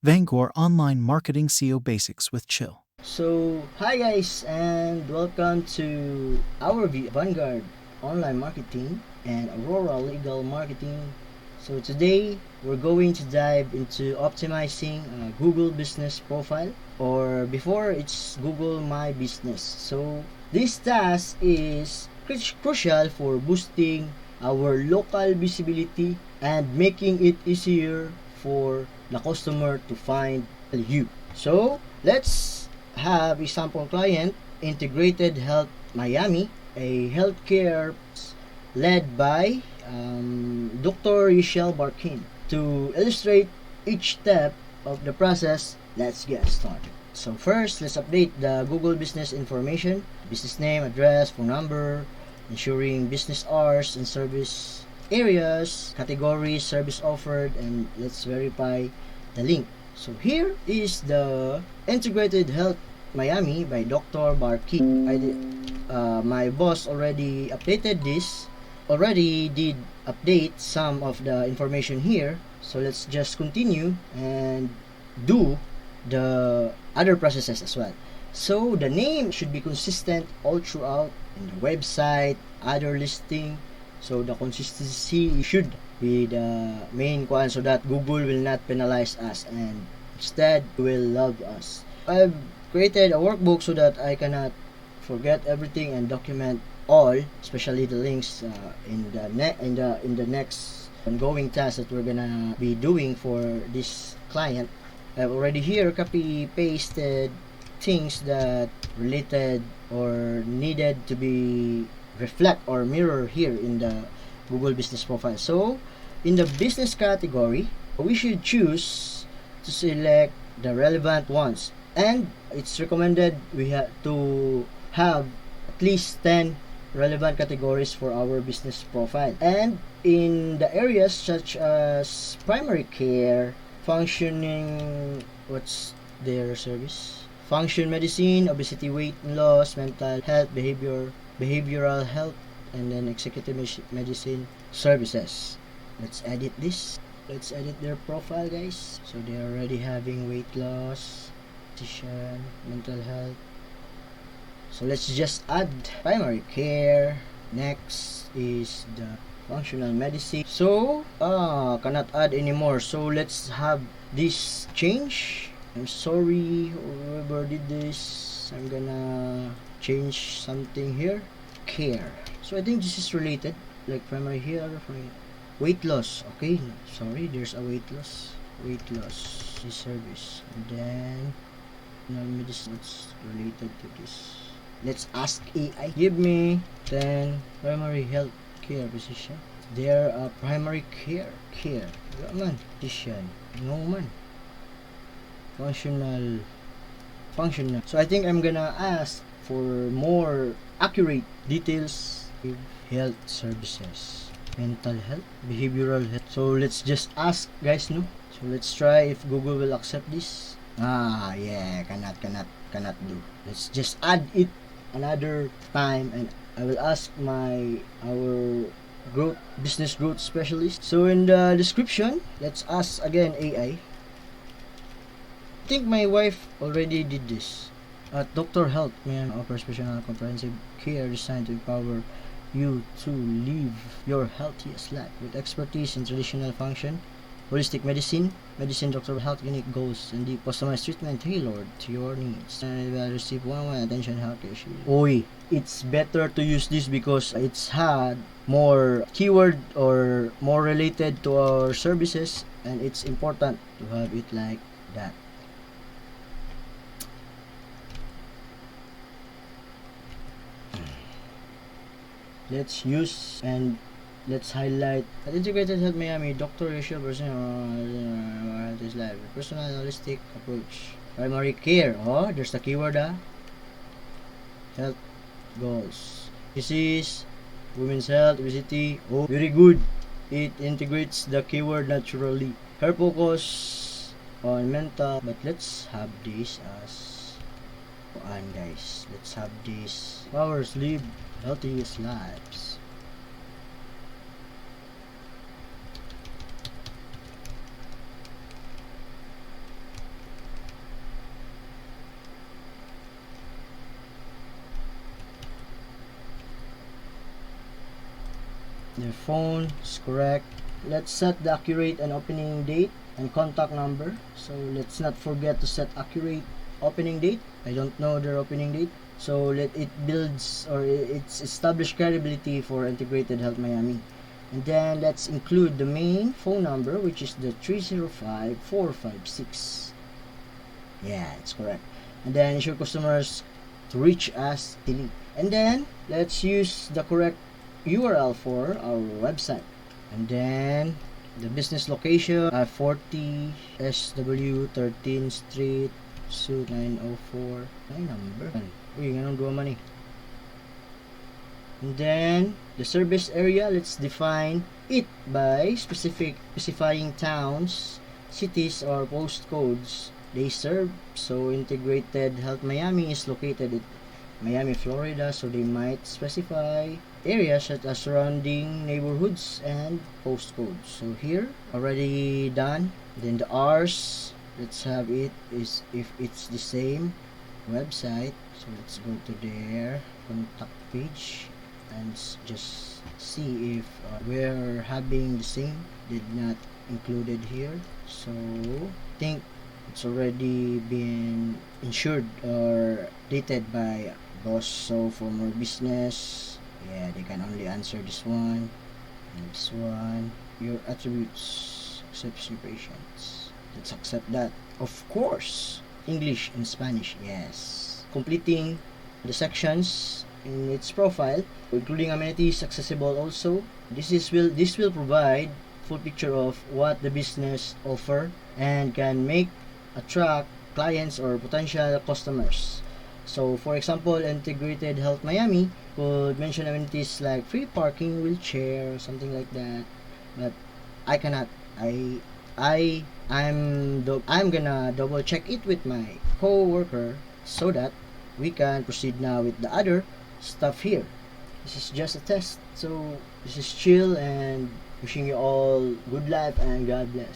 Vangor Online Marketing SEO Basics with Chill. So, hi guys, and welcome to our Vanguard Online Marketing and Aurora Legal Marketing. So, today we're going to dive into optimizing Google Business Profile, or before it's Google My Business. So, this task is crucial for boosting our local visibility and making it easier for the customer to find you. So, let's have a sample client, Integrated Health Miami, a healthcare led by Dr. Michelle Barkin. To illustrate each step of the process, let's get started. So first, let's update the Google business information, business name, address, phone number, ensuring business hours and service areas, categories, service offered, and let's verify the link. So here is the Integrated Health Miami by Dr. Barki. My boss already updated this, already did update some of the information here. So let's just continue and do the other processes as well. So the name should be consistent all throughout in the website, other listing. So the consistency should be the main one so that Google will not penalize us and instead will love us. I've created a workbook so that I cannot forget everything and document all, especially the links in the next ongoing task that we're gonna be doing for this client. I've already here copy pasted things that related or needed to be reflect or mirror here in the Google Business Profile. So in the business category, we should choose to select the relevant ones, and it's recommended we have to have at least 10 relevant categories for our business profile. And in the areas such as primary care, functioning, what's their service? Function medicine, obesity, weight loss, mental health, behavioral health, and then executive medicine services. Let's edit this. Let's edit their profile, guys. So they are already having weight loss, nutrition, mental health. So let's just add primary care. Next is the functional medicine. So cannot add anymore. So let's have this change. I'm sorry whoever did this. I'm gonna change something here. Care. So I think this is related, like primary here, weight loss. Okay, sorry, there's a weight loss service, and then medicine. What's related to this? Let's ask AI. Give me 10 primary health care physician. There are primary care. Wala man. Physician. No man. Functional. So I think I'm gonna ask for more accurate details with health services. Mental health, behavioral health. So let's just ask, guys, no? So let's try if Google will accept this. Yeah, cannot do. Let's just add it another time, and I will ask our business growth specialist. So in the description, let's ask again AI. I think my wife already did this. At Dr. Health, may offers professional comprehensive care designed to empower you to live your healthiest life with expertise in traditional function, holistic medicine, Dr. Health unique goals, and the customized treatment tailored to your needs. And will receive one-on-one attention health issues. Oy, it's better to use this because it's had more keyword or more related to our services, and it's important to have it like that. Let's use and let's highlight at Integrated Health Miami, Dr. Rachel Health is live. Personal holistic approach. Primary care. Oh, there's the keyword, health goals. Disease, women's health, obesity. Oh, very good. It integrates the keyword naturally. Her focus on mental, but let's have this as guys. Let's have this. Powers live healthiest lives. Their phone is correct. Let's set the accurate and opening date and contact number. So let's not forget to set accurate opening date. I don't know their opening date. So let it builds or it's established credibility for Integrated Health Miami. And then let's include the main phone number, which is the 305-456. Yeah, it's correct. And then ensure customers to reach us daily. And then let's use the correct URL for our website. And then the business location, 40 SW 13th Street, Suite 904. Ay, number. Uy, ganun gawa man eh. And then the service area, let's define it by specifying towns, cities, or postcodes they serve. So Integrated Health Miami is located at Miami, Florida, so they might specify areas such as surrounding neighborhoods and postcodes. So here, already done. Then the R's, let's have it is if it's the same website. So let's go to their contact page and just see if we're having the same. Did not included here. So I think it's already been insured or dated by boss. So for more business, yeah, they can only answer this one and this one. Your attributes, accept your patients. Let's accept that. Of course, English and Spanish, yes. Completing the sections in its profile, including amenities accessible also. This will provide full picture of what the business offer and can make attract clients or potential customers. So for example, Integrated Health Miami could mention amenities like free parking, wheelchair, something like that. But I cannot. I'm gonna double check it with my co-worker so that we can proceed now with the other stuff here. This is just a test. So this is chill and wishing you all good life and God bless.